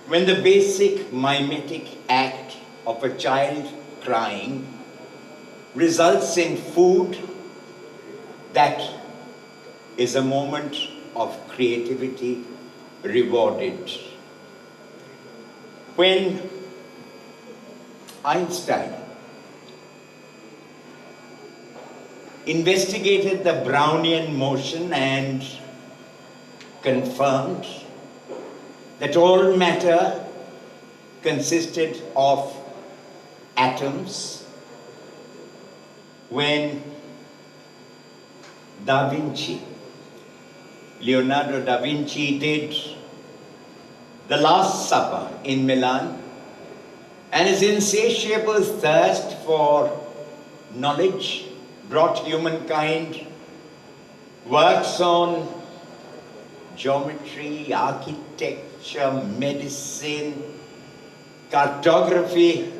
when the basic mimetic act of a child crying results in food that is a moment of creativity rewarded. When Einstein investigated the Brownian motion and confirmed that all matter consisted of atoms, when Leonardo da Vinci did The Last Supper in Milan, and his insatiable thirst for knowledge brought humankind works on geometry, architecture, medicine, cartography,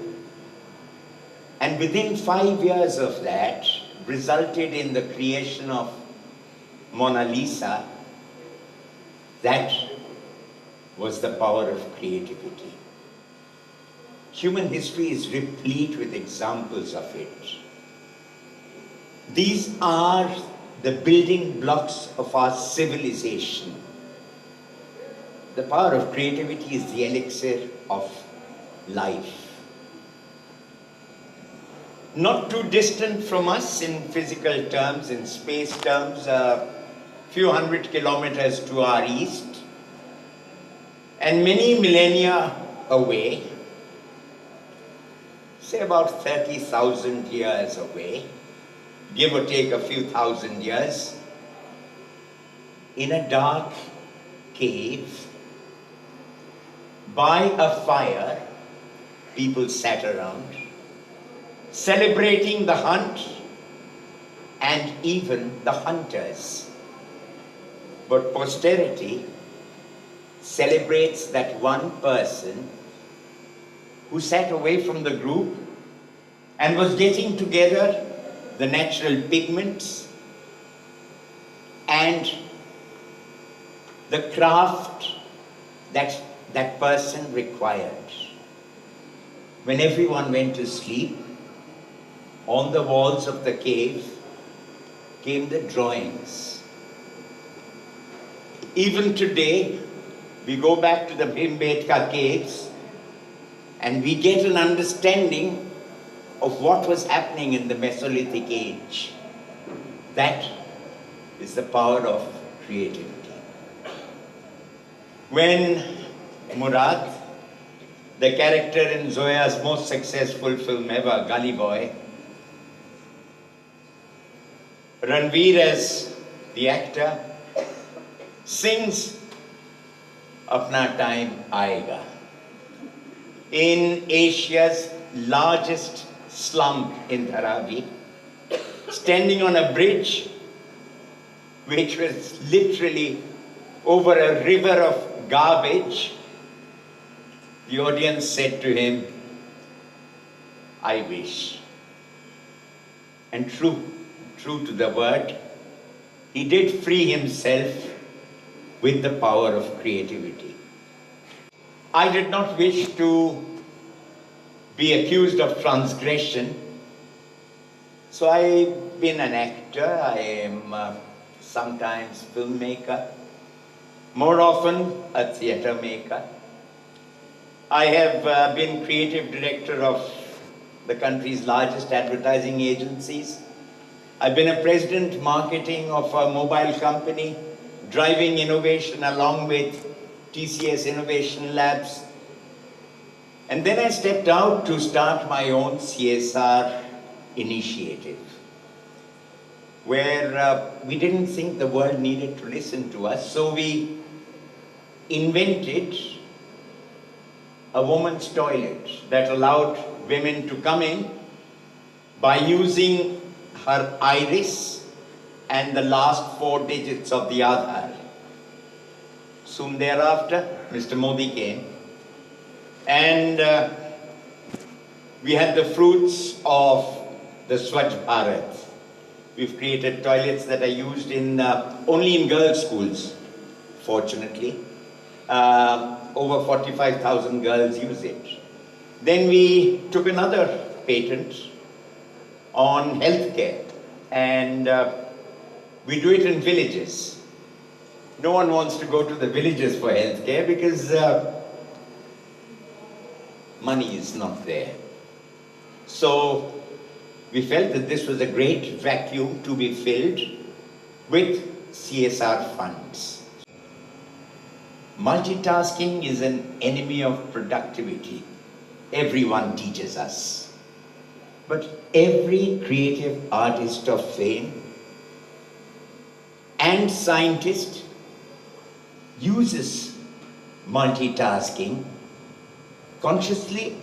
and within 5 years of that resulted in the creation of Mona Lisa. That was the power of creativity. Human history is replete with examples of it. These are the building blocks of our civilization. The power of creativity is the elixir of life. Not too distant from us in physical terms, in space terms, a few hundred kilometers to our east, and many millennia away, say about 30,000 years away, give or take a few thousand years, in a dark cave, by a fire, people sat around, celebrating the hunt and even the hunters. But posterity celebrates that one person who sat away from the group and was getting together the natural pigments and the craft that that person required. When everyone went to sleep, on the walls of the cave came the drawings. Even today, we go back to the Bhimbetka caves and we get an understanding of what was happening in the Mesolithic age. That is the power of creativity. When Murad, the character in Zoya's most successful film ever, Gully Boy, Ranveer as the actor sings Apna Time Aayega in Asia's largest slum in Dharavi, standing on a bridge which was literally over a river of garbage, the audience said to him, "I wish." And true to the word, he did free himself with the power of creativity. I did not wish to be accused of transgression, so I've been an actor, I am sometimes filmmaker, more often a theatre maker. I have been creative director of the country's largest advertising agencies. I've been a president marketing of a mobile company, driving innovation along with TCS Innovation Labs. And then I stepped out to start my own CSR initiative, where we didn't think the world needed to listen to us, so we invented a woman's toilet that allowed women to come in by using her iris and the last 4 digits of the Aadhaar. Soon thereafter, Mr. Modi came, and we had the fruits of the Swachh Bharat. We've created toilets that are used in only in girls' schools, fortunately. over 45,000 girls use it. Then we took another patent on healthcare, and we do it in villages. No one wants to go to the villages for healthcare because money is not there. So we felt that this was a great vacuum to be filled with CSR funds. Multitasking is an enemy of productivity. Everyone teaches us. But every creative artist of fame and scientist uses multitasking consciously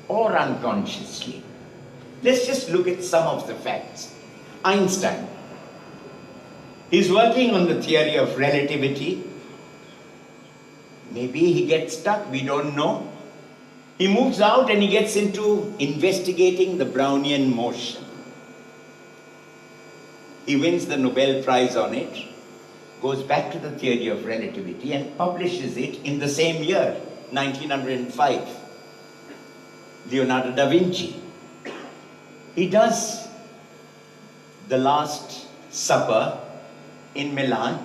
or unconsciously. Let's just look at some of the facts. Einstein, he's working on the theory of relativity. Maybe he gets stuck, we don't know. He moves out and he gets into investigating the Brownian motion. He wins the Nobel Prize on it, goes back to the theory of relativity and publishes it in the same year, 1905. Leonardo da Vinci, he does The Last Supper in Milan.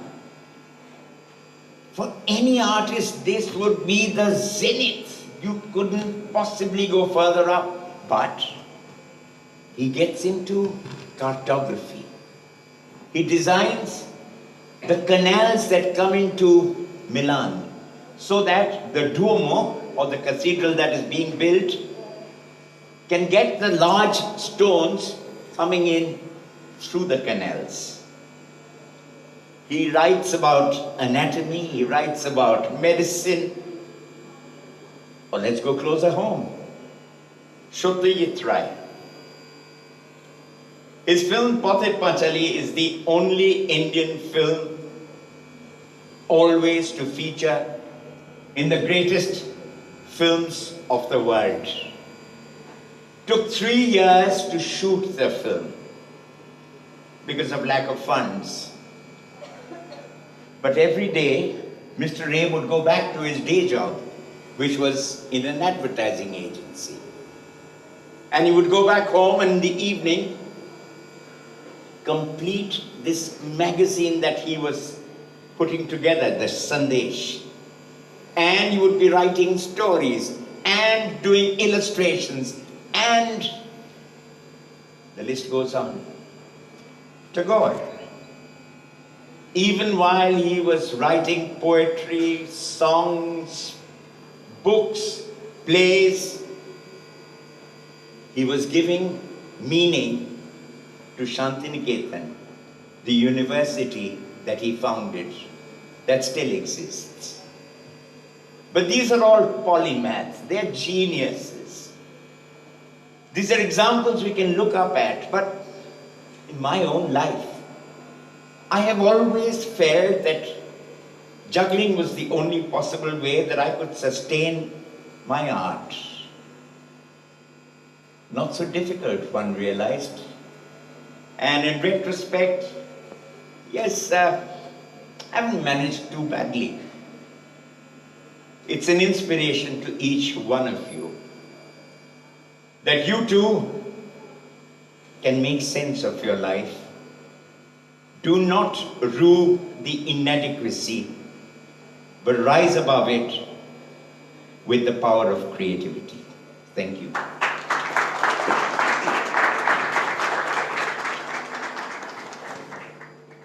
For any artist, this would be the zenith. You couldn't possibly go further up. But he gets into cartography. He designs the canals that come into Milan so that the Duomo, or the cathedral that is being built, can get the large stones coming in through the canals. He writes about anatomy, he writes about medicine. Or let's go closer home. Satyajit Ray. His film Pathet Panchali is the only Indian film always to feature in the greatest films of the world. Took 3 years to shoot the film because of lack of funds. But every day, Mr. Ray would go back to his day job, which was in an advertising agency. And he would go back home and in the evening, complete this magazine that he was putting together, the Sandesh. And he would be writing stories and doing illustrations, and the list goes on. Tagore, even while he was writing poetry, songs, books, plays, he was giving meaning to Shantiniketan, the university that he founded, that still exists. But these are all polymaths, they're geniuses. These are examples we can look up at, but in my own life, I have always felt that juggling was the only possible way that I could sustain my art. Not so difficult, one realized. And in retrospect, yes, I haven't managed too badly. It's an inspiration to each one of you that you too can make sense of your life. Do not rue the inadequacy, but rise above it with the power of creativity. Thank you.